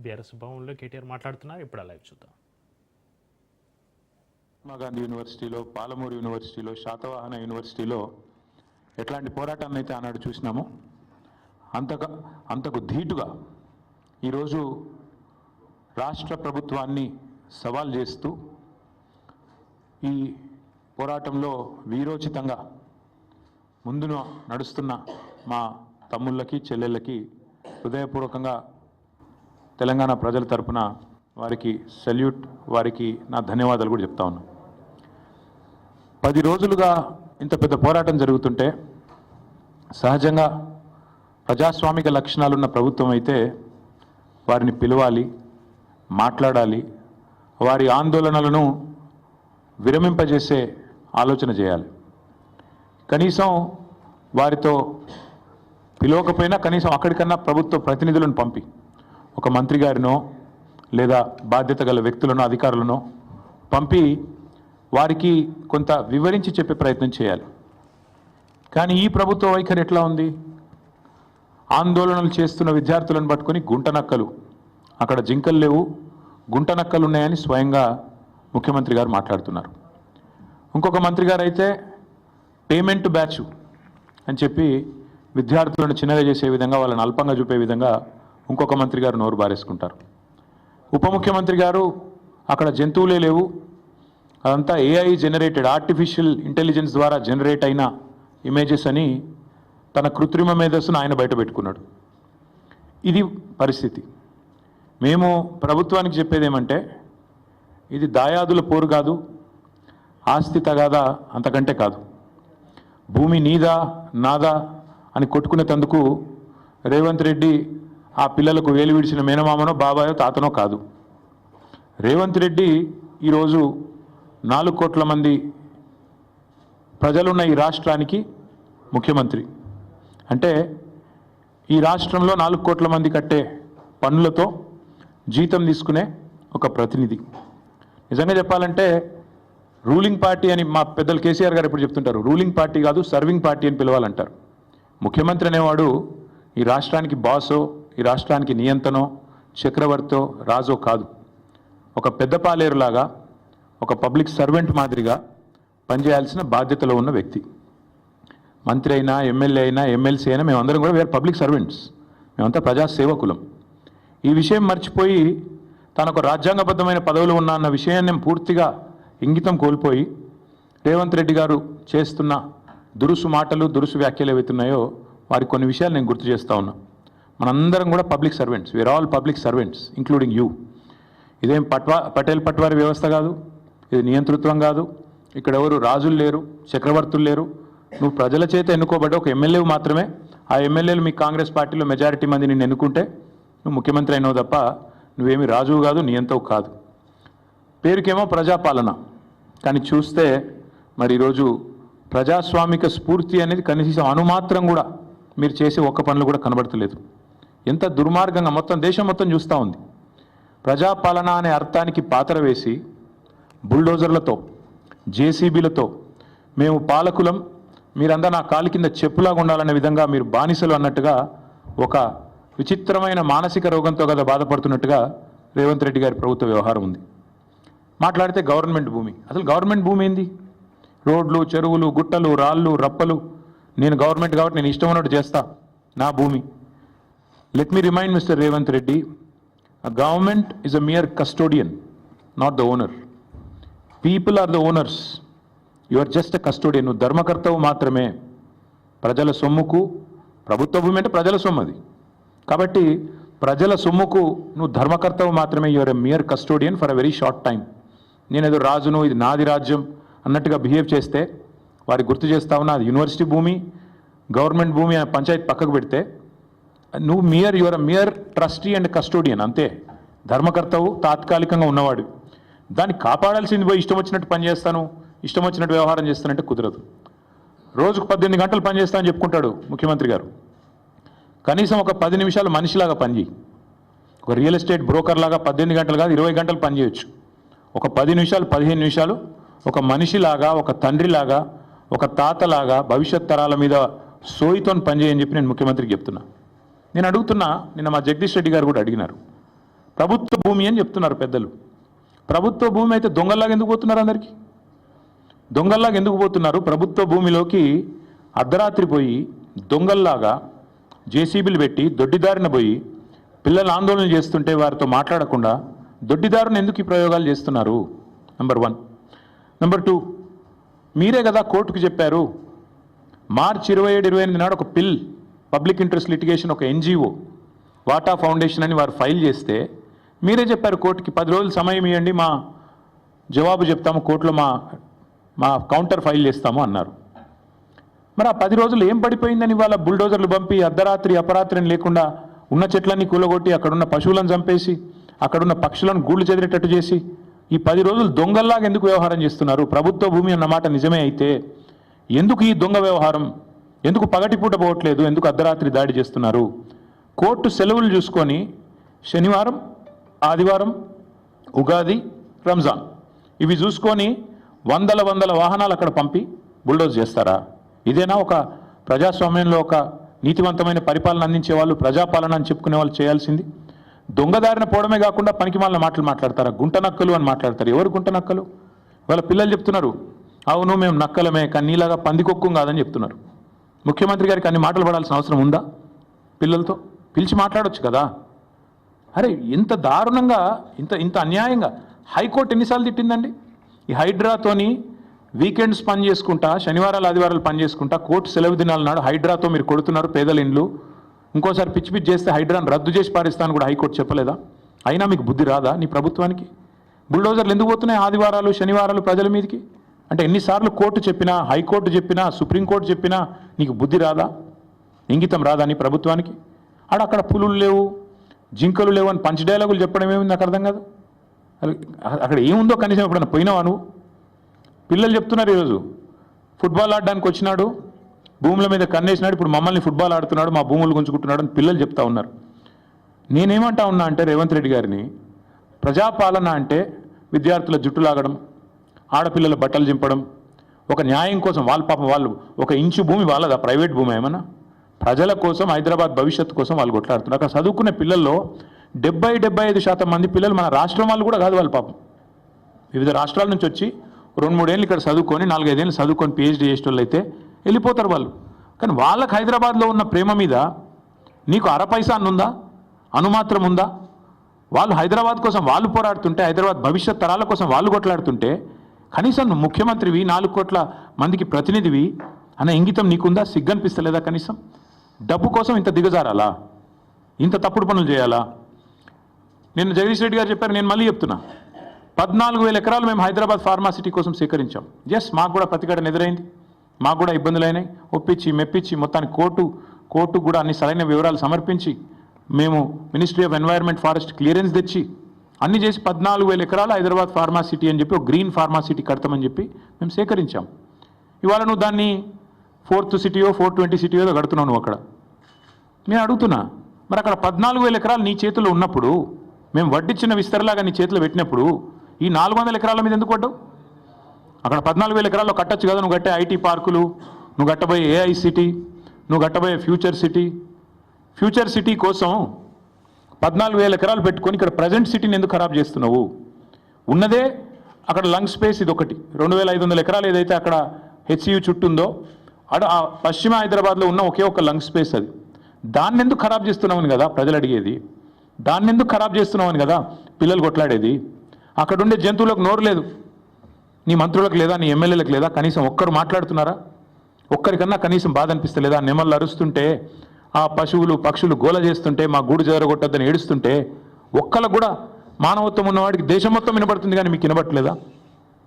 BRS భవన్లో కేటీఆర్ మాట్లాడుతున్నారు. ఇప్పుడు లైవ్ చూద్దాం. మహాత్మా గాంధీ యూనివర్సిటీలో, పాలమూరు యూనివర్సిటీలో, శాతవాహన యూనివర్సిటీలో ఎట్లాంటి పోరాటాన్ని అయితే ఆనాడు చూసినామో అంతకు ధీటుగా ఈరోజు రాష్ట్ర ప్రభుత్వాన్ని సవాల్ చేస్తూ ఈ పోరాటంలో వీరోచితంగా ముందున నడుస్తున్న మా తమ్ముళ్ళకి చెల్లెళ్ళకి హృదయపూర్వకంగా తెలంగాణ ప్రజల తరపున వారికి సెల్యూట్, వారికి నా ధన్యవాదాలు కూడా చెప్తా ఉన్నాను. 10 రోజులుగా ఇంత పెద్ద పోరాటం జరుగుతుంటే సహజంగా ప్రజాస్వామిక లక్షణాలున్న ప్రభుత్వం అయితే వారిని పిలవాలి, మాట్లాడాలి, వారి ఆందోళనలను విరమింపజేసే ఆలోచన చేయాలి. కనీసం వారితో పిలవకపోయినా కనీసం అక్కడికన్నా ప్రభుత్వ ప్రతినిధులను పంపి ఒక మంత్రి గారినో లేదా బాధ్యత గల వ్యక్తులను, అధికారులను పంపి వారికి కొంత వివరించి చెప్పే ప్రయత్నం చేయాలి. కానీ ఈ ప్రభుత్వ వైఖరి ఎట్లా ఉంది? ఆందోళనలు చేస్తున్న విద్యార్థులను పట్టుకొని గుంటనక్కలు, అక్కడ జింకలు లేవు, గుంటనక్కలు ఉన్నాయని స్వయంగా ముఖ్యమంత్రి గారు మాట్లాడుతున్నారు. ఇంకొక మంత్రి గారు అయితే పేమెంట్ బ్యాచ్ అని చెప్పి విద్యార్థులను చిన్నగా చేసే విధంగా, వాళ్ళని అల్పంగా చూపే విధంగా ఇంకొక మంత్రి గారు నోరు బారేసుకుంటారు. ఉప ముఖ్యమంత్రి గారు అక్కడ జంతువులే లేవు, అదంతా ఏఐ జనరేటెడ్, ఆర్టిఫిషియల్ ఇంటెలిజెన్స్ ద్వారా జనరేట్ అయిన ఇమేజెస్ అని తన కృత్రిమ మేధస్సును ఆయన బయట పెట్టుకున్నాడు. ఇది పరిస్థితి. మేము ప్రభుత్వానికి చెప్పేది ఏమంటే, ఇది దాయాదుల పోరు కాదు, ఆస్తి తగాదా అంతకంటే కాదు. భూమి నీదా నాదా అని కొట్టుకునేందుకు రేవంత్ రెడ్డి ఆ పిల్లలకు వేలు విడిచిన మేనమామనో బాబాయో తాతనో కాదు. రేవంత్ రెడ్డి ఈరోజు 4 కోట్ల మంది ప్రజలున్న ఈ రాష్ట్రానికి ముఖ్యమంత్రి. అంటే ఈ రాష్ట్రంలో 4 కోట్ల మంది కట్టే పన్నులతో జీతం తీసుకునే ఒక ప్రతినిధి. నిజంగా చెప్పాలంటే రూలింగ్ పార్టీ అని మా పెద్దలు కేసీఆర్ గారు ఎప్పుడు చెప్తుంటారు, రూలింగ్ పార్టీ కాదు సర్వింగ్ పార్టీ అని పిలవాలంటారు. ముఖ్యమంత్రి అనేవాడు ఈ రాష్ట్రానికి బాసో, ఈ రాష్ట్రానికి నియంతనో, చక్రవర్తో, రాజో కాదు. ఒక పెద్ద పాలేరులాగా, ఒక పబ్లిక్ సర్వెంట్ మాదిరిగా పనిచేయాల్సిన బాధ్యతలో ఉన్న వ్యక్తి. మంత్రి అయినా, ఎమ్మెల్యే అయినా, ఎమ్మెల్సీ అయినా మేమందరం కూడా వేరే పబ్లిక్ సర్వెంట్స్, మేమంతా ప్రజాసేవకులం. ఈ విషయం మర్చిపోయి తనకు రాజ్యాంగబద్ధమైన పదవులు ఉన్నా అన్న విషయాన్ని పూర్తిగా ఇంగితం కోల్పోయి రేవంత్ రెడ్డి గారు చేస్తున్న దురుసు మాటలు, దురుసు వ్యాఖ్యలు ఏవైతున్నాయో వారికి కొన్ని విషయాలు నేను గుర్తు చేస్తూ ఉన్నా. మనందరం కూడా public servants, we are all public servants including you. ఇదేం పటేల్ పట్వారి వ్యవస్థ కాదు, ఇది నియంతృత్వం కాదు. ఇక్కడ ఎవరు రాజులు లేరు, చక్రవర్తులు లేరు. నువ్వు ప్రజల చేత ఎన్నుకోబడ్డ ఒక ఎమ్మెల్యే మాత్రమే. ఆ ఎమ్మెల్యేలు మీ కాంగ్రెస్ పార్టీలో మెజారిటీ మంది నిన్ను ఎన్నుకుంటే నువ్వు ముఖ్యమంత్రి అయినావు తప్ప నువ్వేమి రాజువు కాదు, నియంతవు కాదు. పేరుకేమో ప్రజాపాలన, కానీ చూస్తే మరి ఈరోజు ప్రజాస్వామిక స్ఫూర్తి అనేది కనీసం అణుమాత్రం కూడా మీరు చేసే ఒక్క పనులు కూడా కనబడతలేదు. ఎంత దుర్మార్గంగా మొత్తం దేశం మొత్తం చూస్తూ ఉంది. ప్రజాపాలన అనే అర్థానికి పాతర వేసి బుల్డోజర్లతో, జేసీబీలతో మేము పాలకులం, మీరందరూ నా కాలి కింద చెప్పులాగా ఉండాలనే విధంగా మీరు బానిసలు అన్నట్టుగా ఒక విచిత్రమైన మానసిక రోగంతో కదా బాధపడుతున్నట్టుగా రేవంత్ రెడ్డి గారి ప్రభుత్వ వ్యవహారం ఉంది. మాట్లాడితే గవర్నమెంట్ భూమి, అసలు గవర్నమెంట్ భూమి ఏంది? రోడ్లు, చెరువులు, గుట్టలు, రాళ్ళు, రప్పలు, నేను గవర్నమెంట్ కాబట్టి నేను ఇష్టం ఉన్నట్టు చేస్తా, నా భూమి. Let me remind mister Revanth Reddy, a government is a mere custodian, not the owner. People are the owners. You are just a custodian. నువ్వు ధర్మకర్తవు మాత్రమే. ప్రజల సొమ్ముకు, ప్రభుత్వ భూమి అంటే ప్రజల సొమ్ము అది కాబట్టి ప్రజల సొమ్ముకు నువ్వు ధర్మకర్తవు మాత్రమే. You are a mere custodian for a very short time. నేనేదో రాజును, ఇది నాది రాజ్యం అన్నట్టుగా బిహేవ్ చేస్తే వారికి గుర్తు చేస్తా ఉన్నా, అది యూనివర్సిటీ భూమి, గవర్నమెంట్ భూమి అనే పంచాయతీ పక్కకు పెడితే నువ్వు your mere trustee and custodian అంతే. ధర్మకర్తవు తాత్కాలికంగా ఉన్నవాడు. దాన్ని కాపాడాల్సింది పోయి ఇష్టం వచ్చినట్టు పనిచేస్తాను, ఇష్టం వచ్చినట్టు వ్యవహారం చేస్తానంటే కుదరదు. రోజుకు 18 గంటలు పనిచేస్తానని చెప్పుకుంటాడు ముఖ్యమంత్రి గారు. కనీసం ఒక 10 నిమిషాలు మనిషిలాగా పనిచేయి. ఒక రియల్ ఎస్టేట్ బ్రోకర్ లాగా 18 గంటలు కాదు 20 గంటలు పనిచేయచ్చు. ఒక 10 నిమిషాలు 15 నిమిషాలు ఒక మనిషిలాగా, ఒక తండ్రిలాగా, ఒక తాతలాగా భవిష్యత్ తరాల మీద సోయితోని పనిచేయని చెప్పి నేను ముఖ్యమంత్రికి చెప్తున్నా. నేను అడుగుతున్నా, నిన్న మా జగదీష్ రెడ్డి గారు కూడా అడిగినారు, ప్రభుత్వ భూమి అని చెప్తున్నారు పెద్దలు. ప్రభుత్వ భూమి అయితే దొంగల్లాగా ఎందుకు పోతున్నారు? అందరికీ దొంగల్లాగా ఎందుకు పోతున్నారు? ప్రభుత్వ భూమిలోకి అర్ధరాత్రి పోయి దొంగల్లాగా జేసీబీలు పెట్టి దొడ్డిదారిన పోయి పిల్లలు ఆందోళన చేస్తుంటే వారితో మాట్లాడకుండా దొడ్డిదారుని ఎందుకు ఈ ప్రయోగాలు చేస్తున్నారు? నెంబర్ 1. నెంబర్ 2, మీరే కదా కోర్టుకు చెప్పారు మార్చి 27-28 నాడు ఒక పిల్ పబ్లిక్ ఇంట్రెస్ట్ లిటిగేషన్ ఒక ఎన్జిఓ వాటా ఫౌండేషన్ అని వారు ఫైల్ చేస్తే మీరే చెప్పారు కోర్టుకి 10 రోజులు సమయం ఇవ్వండి, మా జవాబు చెప్తాము, కోర్టులో మా కౌంటర్ ఫైల్ చేస్తాము అన్నారు. మరి ఆ 10 రోజులు ఏం పడిపోయిందని వాళ్ళ బుల్డోజర్లు పంపి అర్ధరాత్రి అపరాత్రిని లేకుండా ఉన్న చెట్లన్నీ కూలగొట్టి అక్కడున్న పశువులను చంపేసి అక్కడున్న పక్షులను గూళ్ళు చెదిరేటట్టు చేసి ఈ 10 రోజులు దొంగల్లాగా ఎందుకు వ్యవహారం చేస్తున్నారు? ప్రభుత్వ భూమి అన్నమాట నిజమే అయితే ఎందుకు ఈ దొంగ వ్యవహారం? ఎందుకు పగటిపూట పోవట్లేదు? ఎందుకు అర్ధరాత్రి దాడి చేస్తున్నారు? కోర్టు సెలవులు చూసుకొని శనివారం, ఆదివారం, ఉగాది, రంజాన్ ఇవి చూసుకొని వందల వాహనాలు అక్కడ పంపి బుల్డోజ్ చేస్తారా? ఇదేనా ఒక ప్రజాస్వామ్యంలో ఒక నీతివంతమైన పరిపాలన అందించే వాళ్ళు, ప్రజాపాలన అని చెప్పుకునే వాళ్ళు చేయాల్సింది? దొంగదారిన పోవడమే కాకుండా పనికి మాలిన మాటలు మాట్లాడతారా? గుంట నక్కలు అని మాట్లాడతారు. ఎవరు గుంట నక్కలు? వాళ్ళ పిల్లలు చెప్తున్నారు, అవును మేము నక్కలమే కానీ నీలాగా పందికొక్కు కాదని చెప్తున్నారు. ముఖ్యమంత్రి గారికి అన్ని మాటలు పడాల్సిన అవసరం ఉందా? పిల్లలతో పిలిచి మాట్లాడొచ్చు కదా. అరే ఇంత దారుణంగా, ఇంత అన్యాయంగా హైకోర్టు ఎన్నిసార్లు తిట్టిందండి? ఈ హైడ్రాతోని వీకెండ్స్ పని చేసుకుంటా, శనివారాలు ఆదివారాలు పని చేసుకుంటా, కోర్టు సెలవు దినాల నాడు హైడ్రాతో మీరు కొడుతున్నారు పేదల ఇండ్లు, ఇంకోసారి పిచ్చి చేస్తే హైడ్రాను రద్దు చేసి పారిస్తాను కూడా హైకోర్టు చెప్పలేదా? అయినా మీకు బుద్ధి రాదా నీ ప్రభుత్వానికి? బుల్డోజర్లు ఎందుకు పోతున్నాయి ఆదివారాలు శనివారాలు ప్రజల మీదకి? అంటే ఎన్నిసార్లు కోర్టు చెప్పినా, హైకోర్టు చెప్పినా, సుప్రీంకోర్టు చెప్పినా నీకు బుద్ధి రాదా? ఇంగితం రాదా నీ ప్రభుత్వానికి? అక్కడ పులులు లేవు, జింకలు లేవు అని పంచ్ డైలాగులు చెప్పడం ఏముంది నాకు అర్థం కాదు. అక్కడ ఏముందో కనీసం ఎప్పుడన్నా పోయినావా నువ్వు? పిల్లలు చెప్తున్నారు ఈరోజు ఫుట్బాల్ ఆడడానికి వచ్చినాడు, భూముల మీద కన్నేసినాడు, ఇప్పుడు మమ్మల్ని ఫుట్బాల్ ఆడుతున్నాడు, మా భూములు గుంజుకుంటున్నాడు అని పిల్లలు చెప్తా ఉన్నారు. నేనేమంటా ఉన్నా అంటే రేవంత్ రెడ్డి గారిని, ప్రజాపాలన అంటే విద్యార్థుల జుట్టు లాగడం, ఆడపిల్లల బట్టలు చింపడం, ఒక న్యాయం కోసం వాళ్ళు ఒక ఇంచు భూమి వాళ్ళదా? ప్రైవేట్ భూమి ఏమన్నా? ప్రజల కోసం, హైదరాబాద్ భవిష్యత్తు కోసం వాళ్ళు కొట్లాడుతున్నారు. అక్కడ చదువుకునే పిల్లల్లో 70-75% మంది పిల్లలు మన రాష్ట్రం వాళ్ళు కూడా కాదు. వాళ్ళు పాపం వివిధ రాష్ట్రాల నుంచి వచ్చి 2-3 ఏళ్ళు ఇక్కడ చదువుకొని 4-5 ఏళ్ళు చదువుకొని పిహెచ్డీ చేసే వాళ్ళు అయితే వెళ్ళిపోతారు వాళ్ళు. కానీ వాళ్ళకి హైదరాబాద్లో ఉన్న ప్రేమ మీద నీకు అరపైసా అన్నుందా? అనుమాత్రం ఉందా? వాళ్ళు హైదరాబాద్ కోసం వాళ్ళు పోరాడుతుంటే, హైదరాబాద్ భవిష్యత్ తరాల కోసం వాళ్ళు కొట్లాడుతుంటే కనీసం నువ్వు ముఖ్యమంత్రివి, 4 కోట్ల మందికి ప్రతినిధివి అన్న ఇంగితం నీకుందా? సిగ్గనిపిస్తలేదా కనీసం? డబ్బు కోసం ఇంత దిగజారాలా? ఇంత తప్పుడు పనులు చేయాలా? నిన్న జగదీష్ రెడ్డి గారు చెప్పారు, నేను మళ్ళీ చెప్తున్నా, 14,000 ఎకరాలు మేము హైదరాబాద్ ఫార్మాసిటీ కోసం సేకరించాం. ఎస్, మాకు కూడా ప్రతిఘటన ఎదురైంది, మాకు కూడా ఇబ్బందులు అయినాయి. ఒప్పించి మెప్పించి మొత్తానికి కోర్టు కూడా అన్ని సరైన వివరాలు సమర్పించి మేము ministry of environment forest clearance తెచ్చి అన్ని చేసి 14,000 ఎకరాలు హైదరాబాద్ ఫార్మాసిటీ అని చెప్పి ఒక గ్రీన్ ఫార్మాసిటీ కడతామని చెప్పి మేము సేకరించాం. ఇవాళ నువ్వు దాన్ని 4th సిటీయో 420 సిటీయో కడుతున్నావు నువ్వు అక్కడ. నేను అడుగుతున్నా, మరి అక్కడ 14,000 ఎకరాలు నీ చేతిలో ఉన్నప్పుడు, మేము వడ్డిచ్చిన విస్తరలాగా నీ చేతిలో పెట్టినప్పుడు ఈ 400 ఎకరాల మీద ఎందుకు పడ్డావు? అక్కడ 14,000 ఎకరాల్లో కట్టచ్చు కదా. నువ్వు కట్టే ఐటీ పార్కులు, నువ్వు కట్టబోయే ఏఐ సిటీ, నువ్వు కట్టబోయే ఫ్యూచర్ సిటీ కోసం 14,000 ఎకరాలు పెట్టుకొని ఇక్కడ ప్రజెంట్ సిటీని ఎందుకు ఖరాబ్ చేస్తున్నావు? ఉన్నదే అక్కడ లంగ్ స్పేస్ ఇది ఒకటి, 2,500 ఎకరాలు ఏదైతే అక్కడ హెచ్సియు చుట్టూ ఉందో ఆ పశ్చిమ హైదరాబాద్లో ఉన్న ఒకే ఒక లంగ్ స్పేస్ అది. దాన్ని ఎందుకు ఖరాబ్ చేస్తున్నామని కదా ప్రజలు అడిగేది. దాన్ని ఎందుకు ఖరాబ్ చేస్తున్నామని కదా పిల్లలు కొట్లాడేది. అక్కడ ఉండే జంతువులకు నోరు లేదు, నీ మంత్రులకు లేదా, నీ ఎమ్మెల్యేలకు లేదా? కనీసం ఒక్కరు మాట్లాడుతున్నారా? ఒక్కరికన్నా కనీసం బాధ అనిపిస్తలేదా? నెమళ్ళు అరుస్తుంటే, ఆ పశువులు పక్షులు గోల చేస్తుంటే, మా గూడు జరగొట్టద్దని ఏడుస్తుంటే ఒక్కళ్ళకు కూడా మానవత్వం ఉన్నవాడికి దేశం మొత్తం వినబడుతుంది, కానీ మీకు వినబట్టలేదా?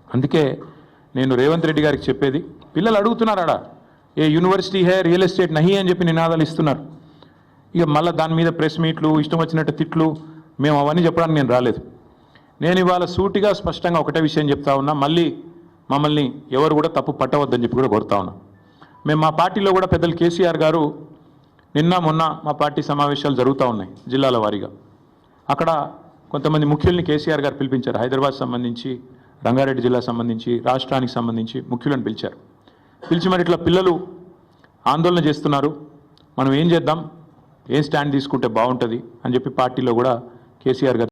అందుకే నేను రేవంత్ రెడ్డి గారికి చెప్పేది, పిల్లలు అడుగుతున్నారాడా ఏ యూనివర్సిటీ హే రియల్ ఎస్టేట్ నహి అని చెప్పి నినాదాలు ఇస్తున్నారు. ఇక మళ్ళీ దాని మీద ప్రెస్ మీట్లు, ఇష్టం వచ్చినట్టు తిట్లు, మేము అవన్నీ చెప్పడానికి నేను రాలేదు. నేను ఇవాళ సూటిగా స్పష్టంగా ఒకటే విషయం చెప్తా ఉన్నా, మళ్ళీ మమ్మల్ని ఎవరు కూడా తప్పు పట్టవద్దని చెప్పి కూడా కోరుతా ఉన్నా. మేము మా పార్టీలో కూడా పెద్దలు కేసీఆర్ గారు నిన్న మొన్న మా పార్టీ సమావేశాలు జరుగుతూ ఉన్నాయి జిల్లాల వారీగా. అక్కడ కొంతమంది ముఖ్యుల్ని కేసీఆర్ గారు పిలిపించారు. హైదరాబాద్ సంబంధించి, రంగారెడ్డి జిల్లా సంబంధించి, రాష్ట్రానికి సంబంధించి ముఖ్యులను పిలిచారు. పిలిచి మరి ఇట్లా పిల్లలు ఆందోళన చేస్తున్నారు, మనం ఏం చేద్దాం, ఏం స్టాండ్ తీసుకుంటే బాగుంటుంది అని చెప్పి పార్టీలో కూడా కేసీఆర్ గారు